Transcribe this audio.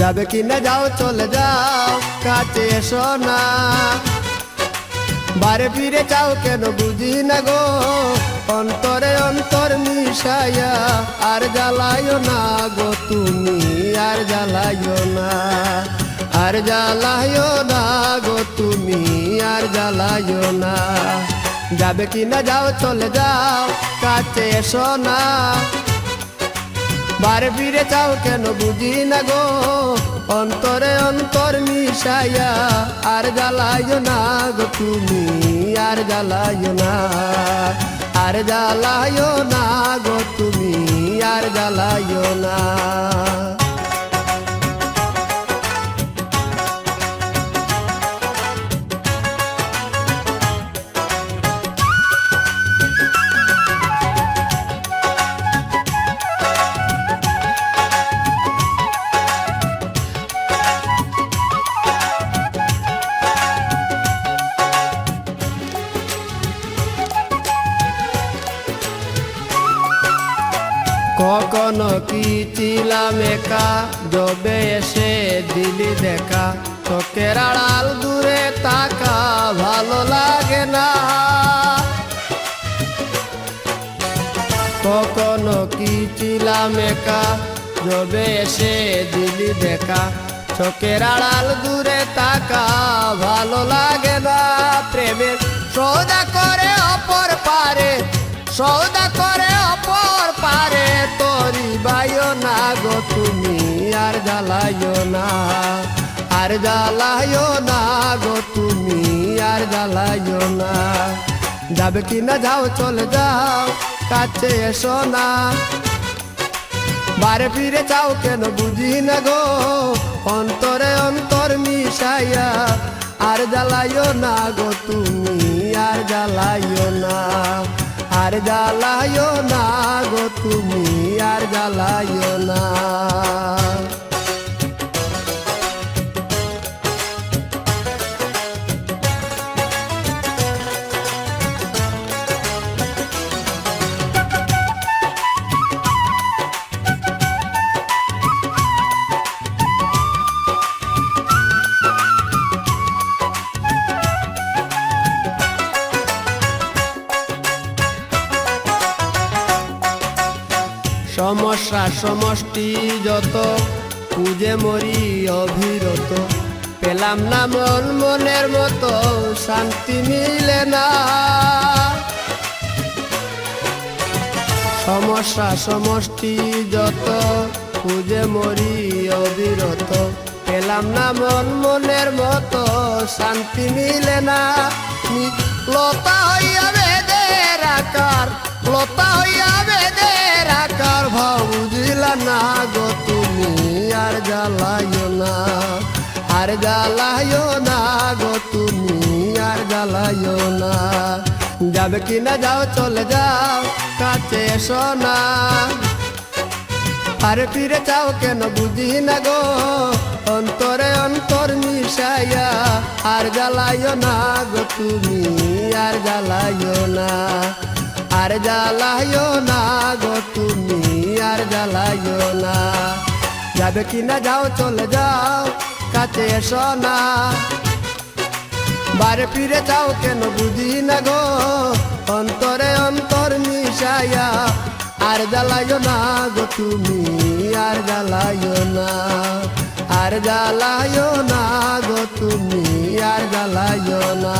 যাবে কিনা যাও চলে যাও, কাছে এসো না। বারে ফিরে চাও কেন বুঝি না গো, অন্তরে অন্তর মিশাইয়া আর জ্বালাইও না গো তুমি, আর জ্বালাইও না, আর জ্বালাইও না গো তুমি, আর জ্বালাইও না। যাবে কিনা যাও চলে যাও, কাছে এসো না। বারে ফিরে চাও কেন বুঝি না গো, অন্তরে অন্তর মিশাইয়া আর জ্বালাইও না গো তুমি, আর জ্বালাইও না, আর জ্বালাইও না গো তুমি, আর জ্বালাইও না। কখনো কি ছিলাম একা, যবে এসে দিলি দেখা, চোখের আড়াল দূরে তাকা ভালো লাগে না। কখনো কি ছিলাম একা, যবে এসে দিলি দেখা, চোখের আড়াল দূরে তাকা ভালো লাগে না। প্রেমের সৌদা করে অপর পারে, সৌদা করে অপর পারে, তোরি বাইও না গো তুমি, আর জ্বালাইও না, আর জ্বালাইও না গো তুমি, আর জ্বালাইও না। যাবে কিনা যাও চলে যাও, কাছে এসো না। বারে ফিরে চাও কেন বুঝি না গো, অন্তরে অন্তর মিশাইয়া আর জ্বালাইও না গো তুমি, আর জ্বালাইও না, আর জ্বালাইও না গো তুমি, আর জ্বালাইও না। সমস্যা সমষ্টি যত, খুঁজে মরি অবিরত, পেলাম না মন মনের মতো, শান্তি মিলে না। সমস্যা সমষ্টি যত, খুঁজে মরি অবিরত, পেলাম না মন মনের মতো, শান্তি মিলে না। লতা হইয়া বেদের আকার, লতা হইয়া বেদের আকার, ভাব বুঝিলা না গো তুমি, আর জ্বালাইও না, আর জ্বালাইও না গো তুমি, আর জ্বালাইও না। যাবে কিনা যাও চলে যাও, কাছে এসো না। আর ফিরে চাও কেন বুঝি না গো, অন্তরে অন্তর মিশাইয়া আর জ্বালাইও না গো তুমি, আর জ্বালাইও না, আর জ্বালাইও না গো তুমি, আর জ্বালাইও না। যাবে কিনা যাও চলে যাও, কাছে এসো না। বারে ফিরে যাও কেন বুঝি না গো, অন্তরে অন্তর মিশাইয়া আর জ্বালাইও না গো তুমি, আর জ্বালাইও না, আর জ্বালাইও না গো তুমি, আর জ্বালাইও না।